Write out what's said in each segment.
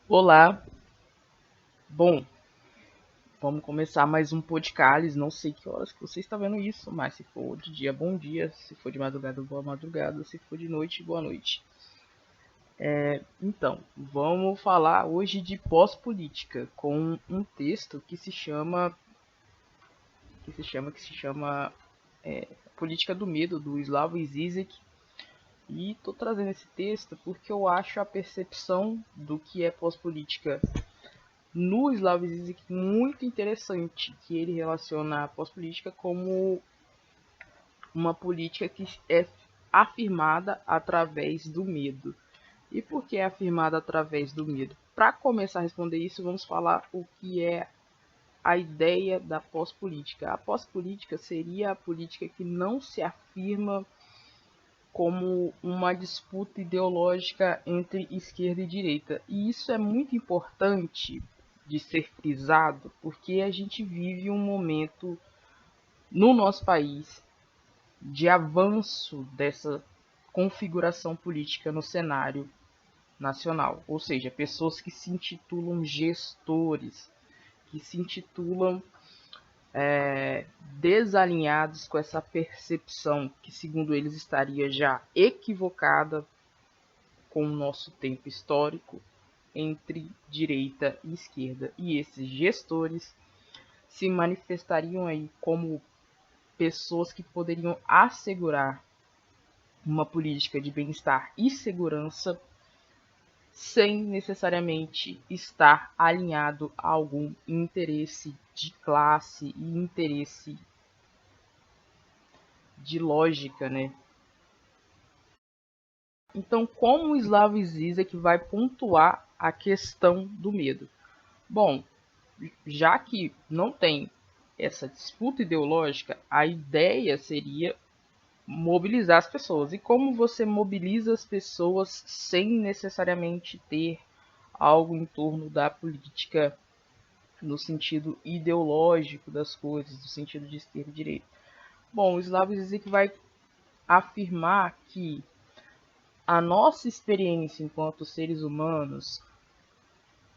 Olá, bom, vamos começar mais um podcast. Não sei que horas que você está vendo isso, mas se for de dia, bom dia. Se for de madrugada, boa madrugada. Se for de noite, boa noite. Então, vamos falar hoje de pós-política com um texto que se chama Política do Medo do Slavoj Zizek. E estou trazendo esse texto porque eu acho a percepção do que é pós-política no Slavoj Zizek muito interessante, que ele relaciona a pós-política como uma política que é afirmada através do medo. E por que é afirmada através do medo? Para começar a responder isso, vamos falar o que é a ideia da pós-política. A pós-política seria a política que não se afirma como uma disputa ideológica entre esquerda e direita. E isso é muito importante de ser frisado, porque a gente vive um momento no nosso país de avanço dessa configuração política no cenário nacional. Ou seja, pessoas que se intitulam gestores, que se intitulam desalinhados com essa percepção que, segundo eles, estaria já equivocada com o nosso tempo histórico entre direita e esquerda. E esses gestores se manifestariam aí como pessoas que poderiam assegurar uma política de bem-estar e segurança sem necessariamente estar alinhado a algum interesse de classe e interesse de lógica, né? Então, como o Slavoj Zizek vai pontuar a questão do medo? Bom, já que não tem essa disputa ideológica, a ideia seria mobilizar as pessoas. E como você mobiliza as pessoas sem necessariamente ter algo em torno da política no sentido ideológico das coisas, no sentido de esquerda e direita? Bom, o Slavoj Zizek vai afirmar que a nossa experiência enquanto seres humanos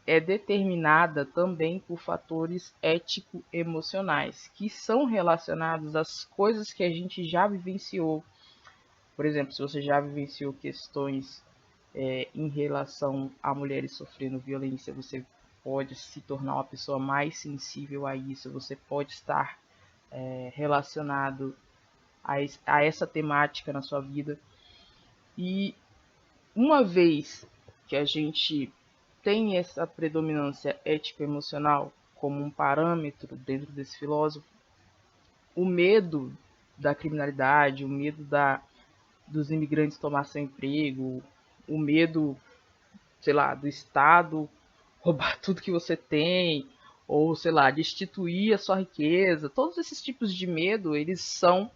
é determinada também por fatores ético-emocionais, que são relacionados às coisas que a gente já vivenciou. Por exemplo, se você já vivenciou questões em relação a mulheres sofrendo violência, você pode se tornar uma pessoa mais sensível a isso, você pode estar relacionado a essa temática na sua vida. E uma vez que a gente tem essa predominância ético-emocional como um parâmetro dentro desse filósofo, o medo da criminalidade, o medo dos imigrantes tomar seu emprego, o medo, sei lá, do Estado roubar tudo que você tem, ou sei lá, destituir a sua riqueza, todos esses tipos de medo, eles são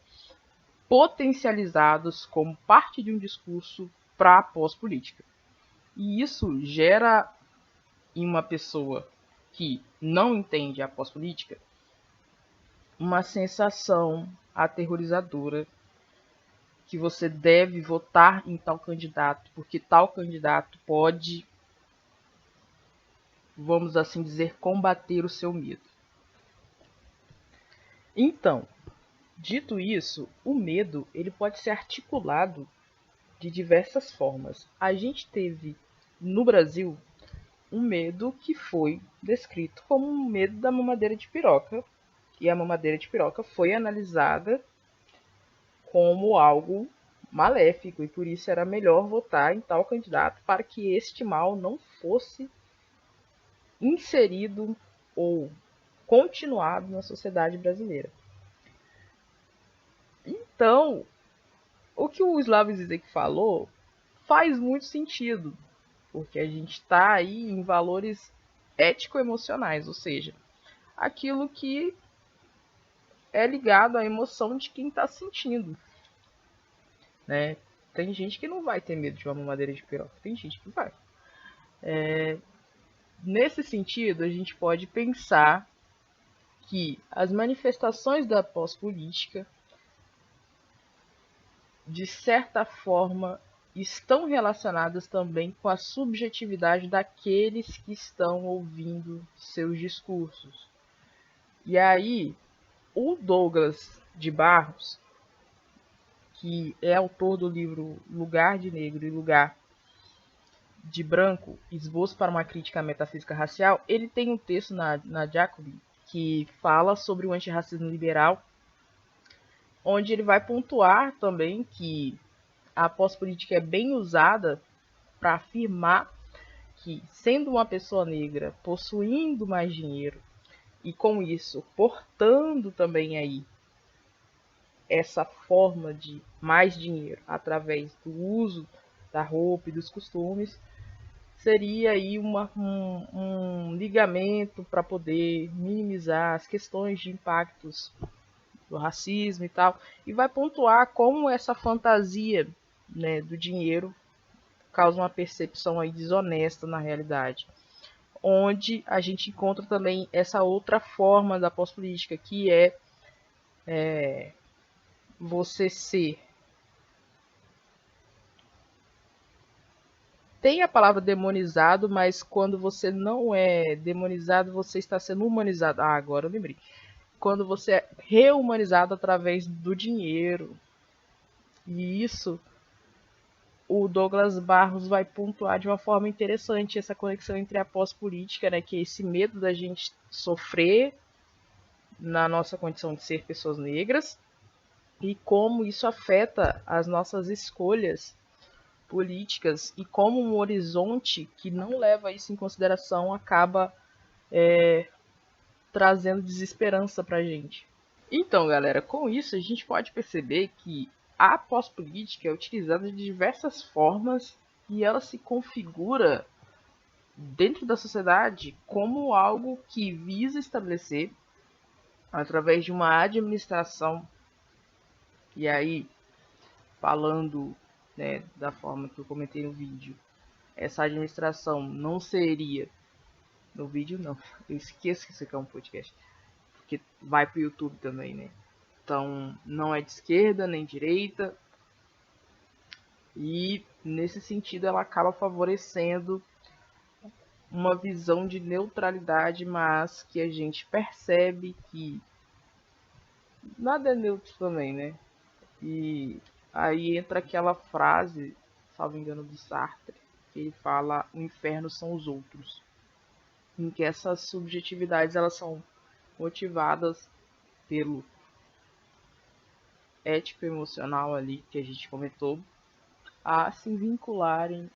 potencializados como parte de um discurso para a pós-política. E isso gera em uma pessoa que não entende a pós-política uma sensação aterrorizadora que você deve votar em tal candidato, porque tal candidato pode, vamos assim dizer, combater o seu medo. Então, dito isso, o medo ele pode ser articulado de diversas formas. A gente teve no Brasil um medo que foi descrito como um medo da mamadeira de piroca, e a mamadeira de piroca foi analisada como algo maléfico e por isso era melhor votar em tal candidato para que este mal não fosse inserido ou continuado na sociedade brasileira. Então, o que o Slavoj Zizek falou faz muito sentido, porque a gente está aí em valores ético-emocionais, ou seja, aquilo que é ligado à emoção de quem está sentindo, né? Tem gente que não vai ter medo de uma mamadeira de piroca, tem gente que vai. Nesse sentido, a gente pode pensar que as manifestações da pós-política, de certa forma, estão relacionadas também com a subjetividade daqueles que estão ouvindo seus discursos. E aí, o Douglas de Barros, que é autor do livro Lugar de Negro e Lugar de Branco, Esboço para uma Crítica à Metafísica Racial, ele tem um texto na Jacobin que fala sobre o antirracismo liberal, onde ele vai pontuar também que a pós-política é bem usada para afirmar que, sendo uma pessoa negra, possuindo mais dinheiro e com isso portando também aí essa forma de mais dinheiro através do uso da roupa e dos costumes, seria aí um ligamento para poder minimizar as questões de impactos do racismo e tal, e vai pontuar como essa fantasia, né, do dinheiro causa uma percepção aí desonesta na realidade, onde a gente encontra também essa outra forma da pós-política, que é você ser... Tem a palavra demonizado, mas quando você não é demonizado, você está sendo humanizado. Ah, agora eu lembrei. Quando você é rehumanizado através do dinheiro. E isso o Douglas Barros vai pontuar de uma forma interessante essa conexão entre a pós-política, né, que é esse medo da gente sofrer na nossa condição de ser pessoas negras e como isso afeta as nossas escolhas políticas e como um horizonte que não leva isso em consideração acaba trazendo desesperança para a gente. Então, galera, com isso a gente pode perceber que a pós-política é utilizada de diversas formas e ela se configura dentro da sociedade como algo que visa estabelecer, através de uma administração, e aí falando, né, da forma que eu comentei no vídeo, essa administração não seria, no vídeo não, eu esqueço que isso aqui é um podcast, porque vai pro YouTube também, né? Então não é de esquerda nem direita, e nesse sentido ela acaba favorecendo uma visão de neutralidade, mas que a gente percebe que nada é neutro também, né? E aí entra aquela frase, salvo engano, do Sartre, que ele fala: o inferno são os outros, em que essas subjetividades elas são motivadas pelo ético emocional ali que a gente comentou, a se vincularem